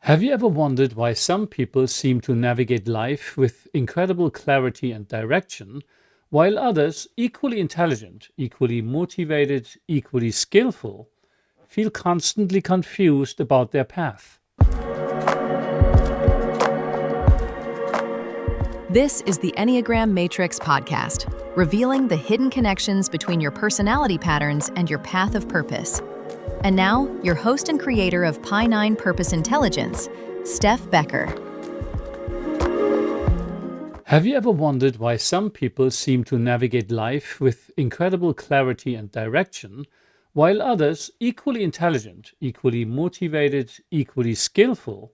Have you ever wondered why some people seem to navigate life with incredible clarity and direction, while others, equally intelligent, equally motivated, equally skillful, feel constantly confused about their path? This is the Enneagram Matrix podcast, revealing the hidden connections between your personality patterns and your path of purpose. And now, your host and creator of Pi 9 Purpose Intelligence, Stef Becker. Have you ever wondered why some people seem to navigate life with incredible clarity and direction, while others, equally intelligent, equally motivated, equally skillful,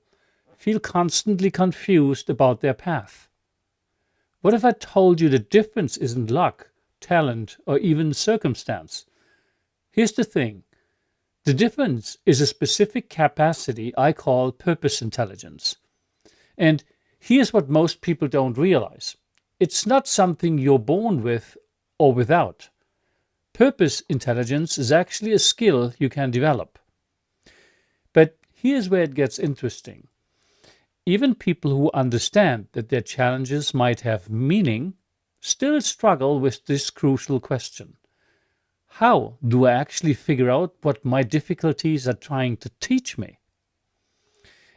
feel constantly confused about their path? What if I told you the difference isn't luck, talent, or even circumstance? Here's the thing. The difference is a specific capacity I call purpose intelligence. And here's what most people don't realize. It's not something you're born with or without. Purpose intelligence is actually a skill you can develop. But here's where it gets interesting. Even people who understand that their challenges might have meaning still struggle with this crucial question. How do I actually figure out what my difficulties are trying to teach me?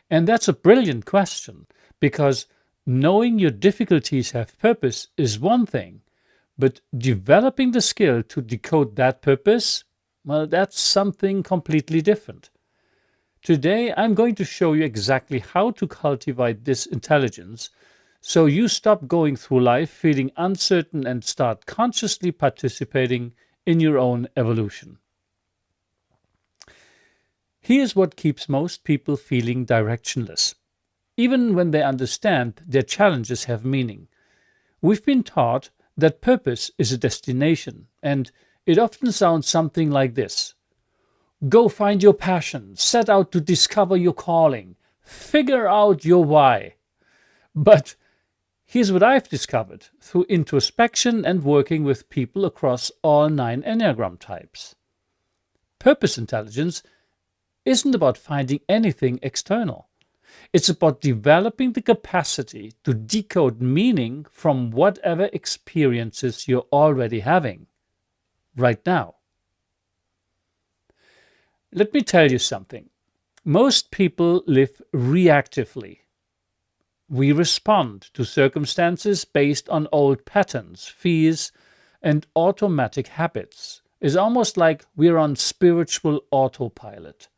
And that's a brilliant question, because knowing your difficulties have purpose is one thing, but developing the skill to decode that purpose, well, that's something completely different. Today, I'm going to show you exactly how to cultivate this intelligence so you stop going through life feeling uncertain and start consciously participating in your own evolution. Here's what keeps most people feeling directionless, even when they understand their challenges have meaning. We've been taught that purpose is a destination, and it often sounds something like this. Go find your passion, set out to discover your calling, figure out your why. But here's what I've discovered through introspection and working with people across all 9 Enneagram types. Purpose intelligence isn't about finding anything external. It's about developing the capacity to decode meaning from whatever experiences you're already having right now. Let me tell you something. Most people live reactively. We respond to circumstances based on old patterns, fears, and automatic habits. It's almost like we're on spiritual autopilot.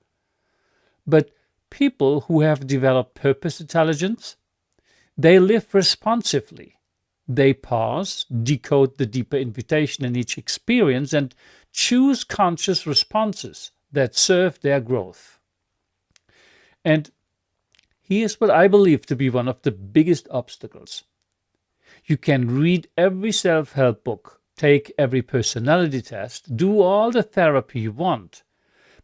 But people who have developed purpose intelligence, they live responsively. They pause, decode the deeper invitation in each experience, and choose conscious responses that serve their growth. And here's what I believe to be one of the biggest obstacles. You can read every self-help book, take every personality test, do all the therapy you want.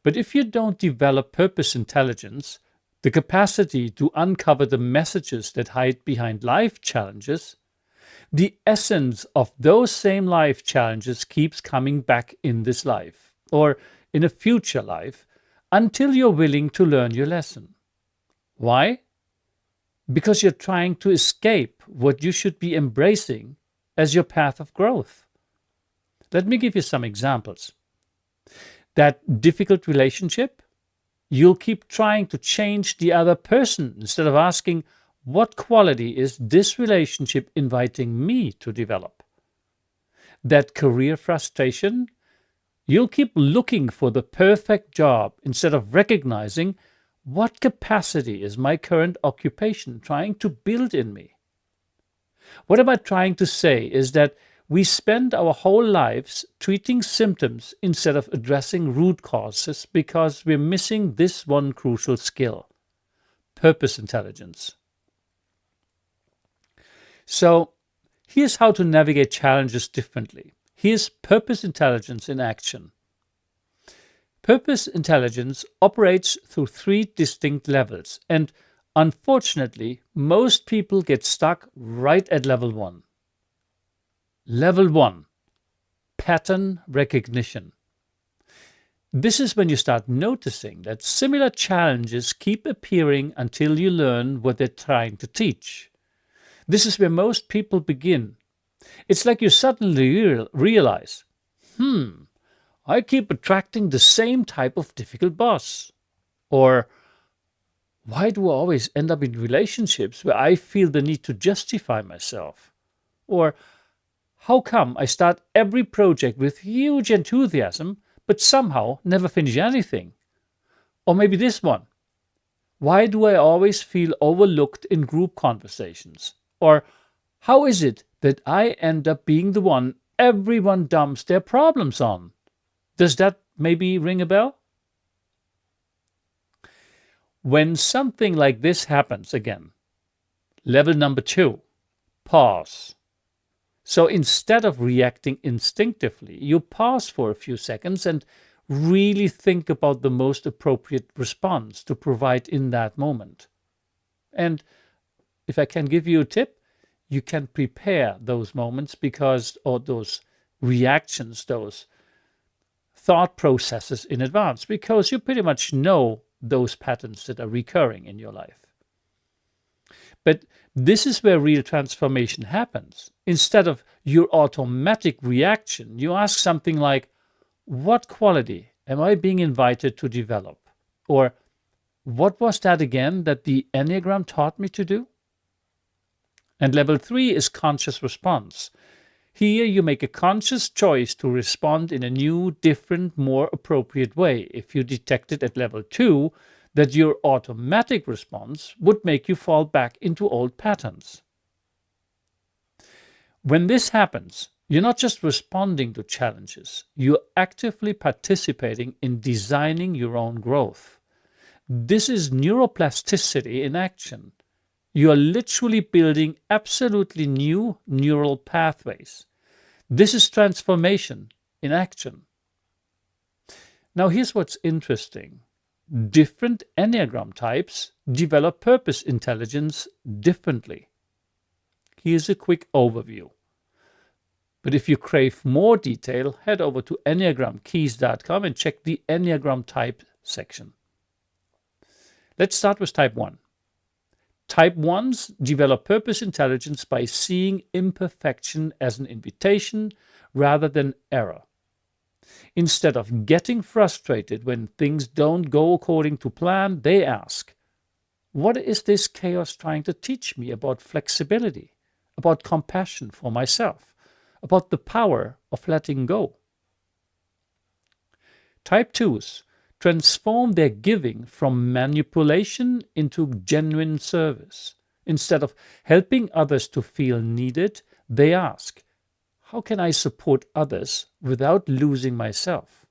But if you don't develop purpose intelligence, the capacity to uncover the messages that hide behind life challenges, the essence of those same life challenges keeps coming back in this life, or in a future life, until you're willing to learn your lesson. Why? Because you're trying to escape what you should be embracing as your path of growth. Let me give you some examples. That difficult relationship, you'll keep trying to change the other person instead of asking, what quality is this relationship inviting me to develop? That career frustration, you'll keep looking for the perfect job instead of recognizing what capacity is my current occupation trying to build in me. What am I trying to say is that we spend our whole lives treating symptoms instead of addressing root causes because we're missing this one crucial skill, purpose intelligence. So here's how to navigate challenges differently. Here's purpose intelligence in action. Purpose intelligence operates through 3 distinct levels, and unfortunately, most people get stuck right at level 1. Level 1, pattern recognition. This is when you start noticing that similar challenges keep appearing until you learn what they're trying to teach. This is where most people begin. It's like you suddenly realize, I keep attracting the same type of difficult boss. Or, why do I always end up in relationships where I feel the need to justify myself? Or, how come I start every project with huge enthusiasm, but somehow never finish anything? Or maybe this one. Why do I always feel overlooked in group conversations? Or, how is it that I end up being the one everyone dumps their problems on? Does that maybe ring a bell? When something like this happens again, level number 2, pause. So instead of reacting instinctively, you pause for a few seconds and really think about the most appropriate response to provide in that moment. And if I can give you a tip, you can prepare those moments or those reactions, those thought processes in advance, because you pretty much know those patterns that are recurring in your life. But this is where real transformation happens. Instead of your automatic reaction, you ask something like, what quality am I being invited to develop? Or, what was that again that the Enneagram taught me to do? And level 3 is conscious response. Here you make a conscious choice to respond in a new, different, more appropriate way. If you detected at level 2 that your automatic response would make you fall back into old patterns. When this happens, you're not just responding to challenges, you're actively participating in designing your own growth. This is neuroplasticity in action. You are literally building absolutely new neural pathways. This is transformation in action. Now, here's what's interesting. Different Enneagram types develop purpose intelligence differently. Here's a quick overview. But if you crave more detail, head over to enneagramkeys.com and check the Enneagram type section. Let's start with type 1. Type 1s develop purpose intelligence by seeing imperfection as an invitation rather than error. Instead of getting frustrated when things don't go according to plan, they ask, what is this chaos trying to teach me about flexibility, about compassion for myself, about the power of letting go? Type 2s transform their giving from manipulation into genuine service. Instead of helping others to feel needed, they ask, how can I support others without losing myself?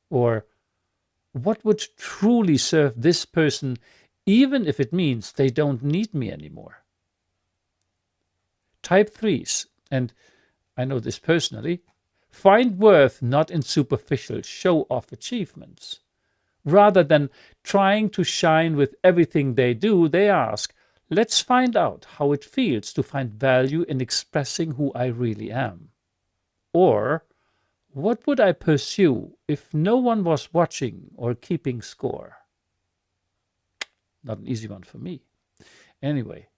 Or, what would truly serve this person even if it means they don't need me anymore? Type 3s, and I know this personally, find worth not in superficial show-off achievements. Rather than trying to shine with everything they do, they ask, let's find out how it feels to find value in expressing who I really am. Or, what would I pursue if no one was watching or keeping score? Not an easy one for me. Anyway,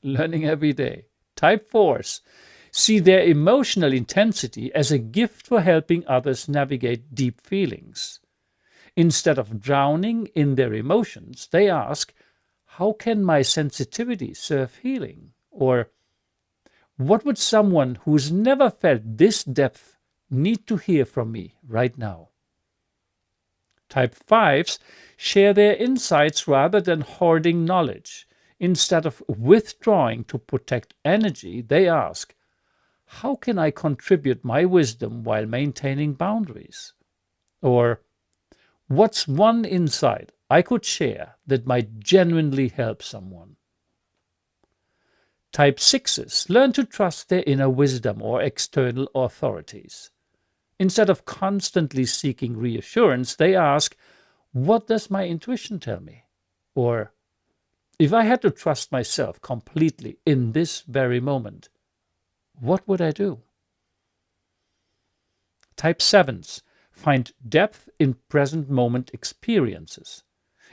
learning every day. Type 4s see their emotional intensity as a gift for helping others navigate deep feelings. Instead of drowning in their emotions, they ask, how can my sensitivity serve healing? Or, what would someone who's never felt this depth need to hear from me right now? Type 5s share their insights rather than hoarding knowledge. Instead of withdrawing to protect energy, they ask, how can I contribute my wisdom while maintaining boundaries? Or, what's one insight I could share that might genuinely help someone? Type 6s learn to trust their inner wisdom or external authorities. Instead of constantly seeking reassurance, they ask, what does my intuition tell me? Or, if I had to trust myself completely in this very moment, what would I do? Type 7s find depth in present moment experiences.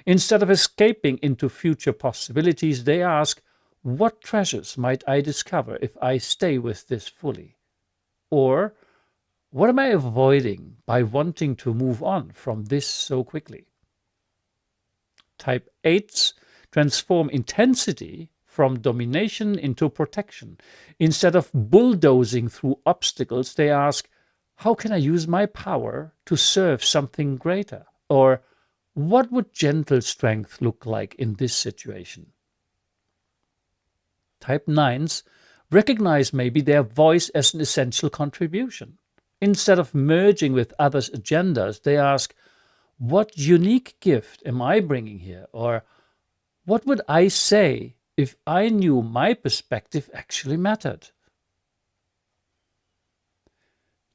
Instead of escaping into future possibilities, they ask, what treasures might I discover if I stay with this fully? Or, what am I avoiding by wanting to move on from this so quickly? Type 8s transform intensity from domination into protection. Instead of bulldozing through obstacles, they ask, how can I use my power to serve something greater? Or, what would gentle strength look like in this situation? Type 9s recognize maybe their voice as an essential contribution. Instead of merging with others' agendas, they ask, what unique gift am I bringing here? Or what would I say if I knew my perspective actually mattered?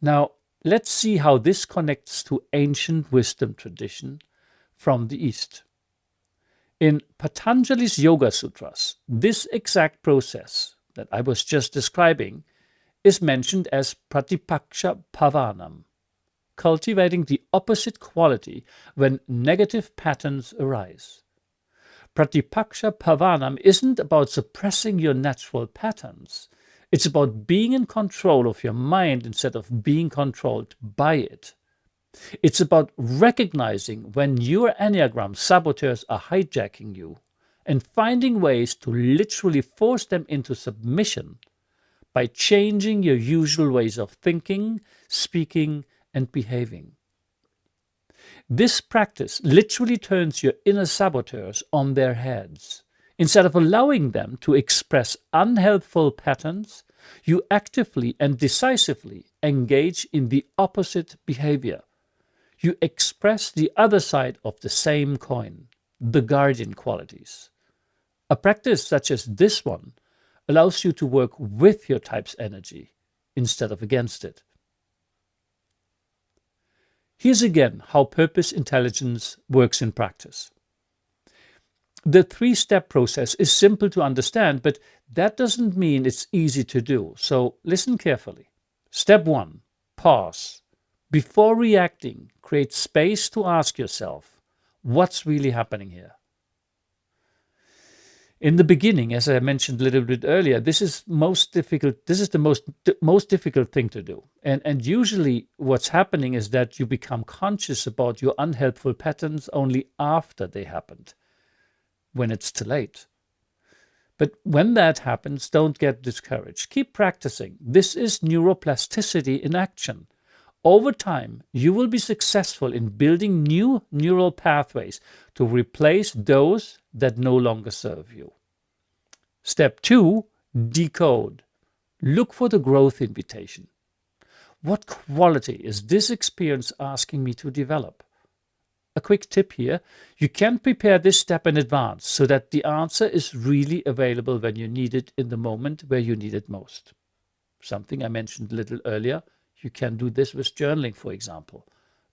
Now, let's see how this connects to ancient wisdom tradition from the East. In Patanjali's Yoga Sutras, this exact process that I was just describing is mentioned as Pratipaksha Bhavanam, cultivating the opposite quality when negative patterns arise. Pratipaksha Bhavanam isn't about suppressing your natural patterns. It's about being in control of your mind instead of being controlled by it. It's about recognizing when your Enneagram saboteurs are hijacking you and finding ways to literally force them into submission by changing your usual ways of thinking, speaking, and behaving. This practice literally turns your inner saboteurs on their heads. Instead of allowing them to express unhelpful patterns, you actively and decisively engage in the opposite behavior. You express the other side of the same coin, the guardian qualities. A practice such as this one allows you to work with your type's energy instead of against it. Here's again how purpose intelligence works in practice. The 3-step process is simple to understand, but that doesn't mean it's easy to do. So listen carefully. Step 1, pause. Before reacting, create space to ask yourself, what's really happening here? In the beginning, as I mentioned a little bit earlier, this is the most difficult thing to do. And usually what's happening is that you become conscious about your unhelpful patterns only after they happened, when it's too late. But when that happens, don't get discouraged. Keep practicing. This is neuroplasticity in action. Over time, you will be successful in building new neural pathways to replace those that no longer serve you. Step 2, decode. Look for the growth invitation. What quality is this experience asking me to develop? A quick tip here, you can prepare this step in advance so that the answer is really available when you need it in the moment where you need it most. Something I mentioned a little earlier, you can do this with journaling, for example.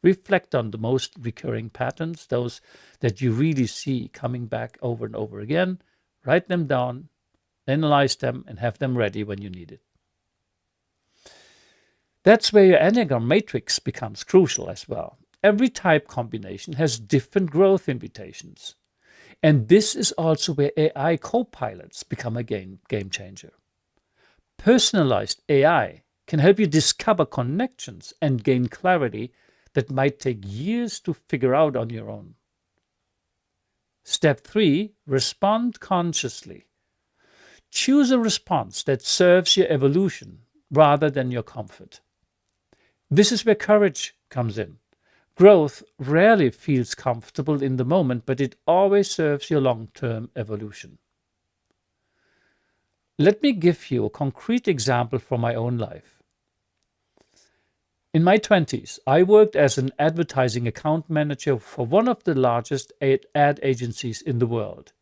Reflect on the most recurring patterns, those that you really see coming back over and over again. Write them down, analyze them, and have them ready when you need it. That's where your Enneagram matrix becomes crucial as well. Every type combination has different growth invitations. And this is also where AI co-pilots become a game changer. Personalized AI can help you discover connections and gain clarity that might take years to figure out on your own. Step 3, respond consciously. Choose a response that serves your evolution rather than your comfort. This is where courage comes in. Growth rarely feels comfortable in the moment, but it always serves your long-term evolution. Let me give you a concrete example from my own life. In my 20s, I worked as an advertising account manager for one of the largest ad agencies in the world.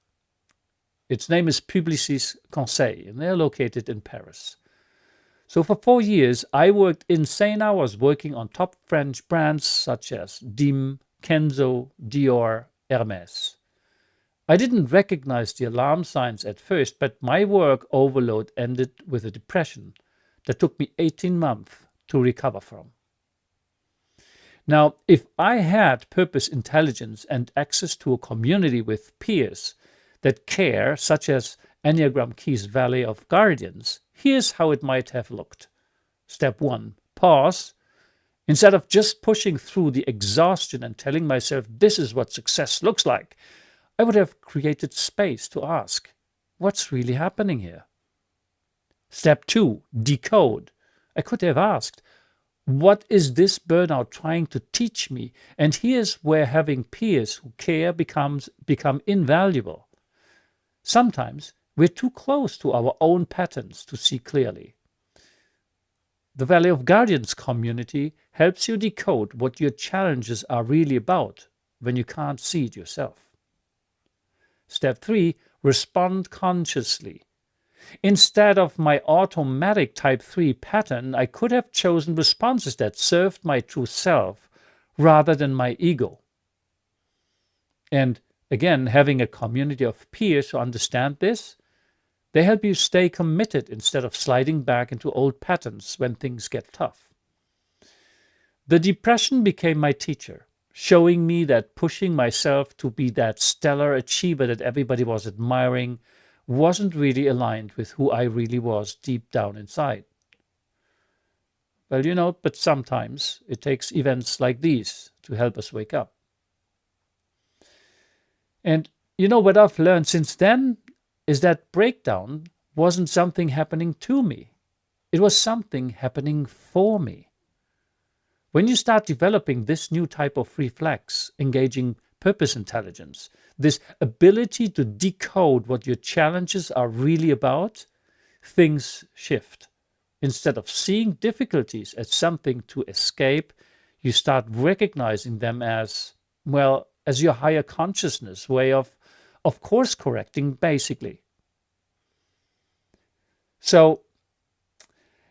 Its name is Publicis Conseil, and they're located in Paris. So for 4 years, I worked insane hours working on top French brands such as Dim, Kenzo, Dior, Hermès. I didn't recognize the alarm signs at first, but my work overload ended with a depression that took me 18 months to recover from. Now, if I had purpose intelligence and access to a community with peers that care, such as Enneagram Key's Valley of Guardians, here's how it might have looked. Step 1, pause. Instead of just pushing through the exhaustion and telling myself this is what success looks like, I would have created space to ask, what's really happening here? Step 2, decode. I could have asked, what is this burnout trying to teach me? And here's where having peers who care become invaluable. Sometimes we're too close to our own patterns to see clearly. The Valley of Guardians community helps you decode what your challenges are really about when you can't see it yourself. Step 3, respond consciously. Instead of my automatic type 3 pattern, I could have chosen responses that served my true self rather than my ego. And again, having a community of peers who understand this, they help you stay committed instead of sliding back into old patterns when things get tough. The depression became my teacher, showing me that pushing myself to be that stellar achiever that everybody was admiring wasn't really aligned with who I really was deep down inside. Well, but sometimes it takes events like these to help us wake up. And what I've learned since then is that breakdown wasn't something happening to me. It was something happening for me. When you start developing this new type of reflex, engaging purpose intelligence, this ability to decode what your challenges are really about, things shift. Instead of seeing difficulties as something to escape, you start recognizing them as your higher consciousness way of course correcting, basically. So,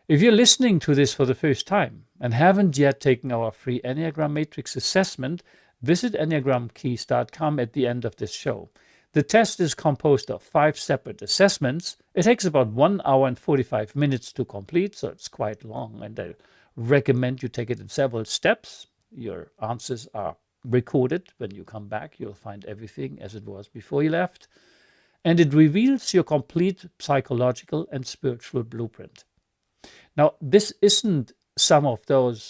if you're listening to this for the first time and haven't yet taken our free Enneagram Matrix assessment, visit enneagramkeys.com at the end of this show. The test is composed of 5 separate assessments. It takes about 1 hour and 45 minutes to complete, so it's quite long, and I recommend you take it in several steps. Your answers are recorded. When you come back, you'll find everything as it was before you left. And it reveals your complete psychological and spiritual blueprint. Now, this isn't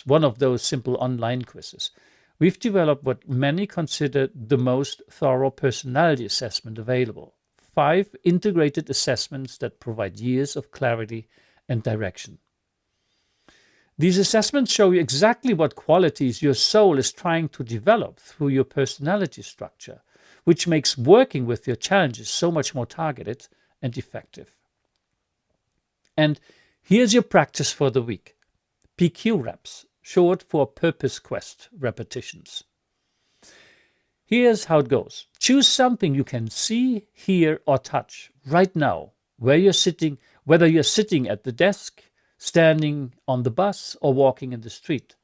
one of those simple online quizzes. We've developed what many consider the most thorough personality assessment available. 5 integrated assessments that provide years of clarity and direction. These assessments show you exactly what qualities your soul is trying to develop through your personality structure, which makes working with your challenges so much more targeted and effective. And here's your practice for the week. PQReps, short for Purpose Quest repetitions. Here's how it goes. Choose something you can see, hear, or touch right now, whether you're sitting at the desk, standing on the bus, or walking in the street.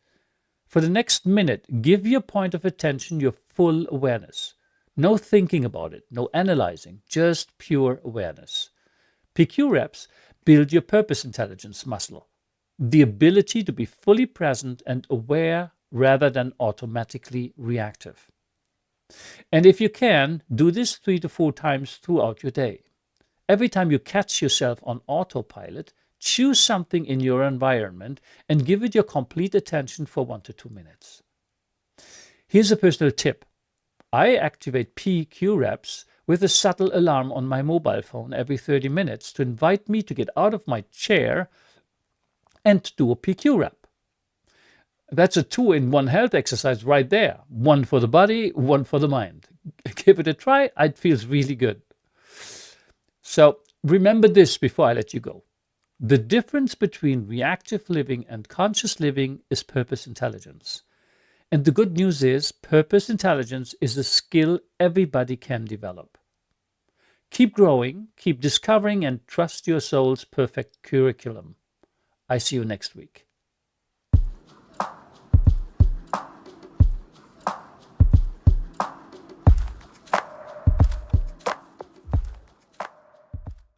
For the next minute, give your point of attention your full awareness. No thinking about it, no analyzing, just pure awareness. PQReps build your purpose intelligence muscle, the ability to be fully present and aware rather than automatically reactive. And if you can, do this 3 to 4 times throughout your day. Every time you catch yourself on autopilot, choose something in your environment and give it your complete attention for 1 to 2 minutes. Here's a personal tip. I activate PQReps with a subtle alarm on my mobile phone every 30 minutes to invite me to get out of my chair and do a PQRep. That's a 2-in-1 health exercise right there. 1 for the body, 1 for the mind. Give it a try. It feels really good. So remember this before I let you go. The difference between reactive living and conscious living is purpose intelligence. And the good news is purpose intelligence is a skill everybody can develop. Keep growing, keep discovering, and trust your soul's perfect curriculum. I see you next week.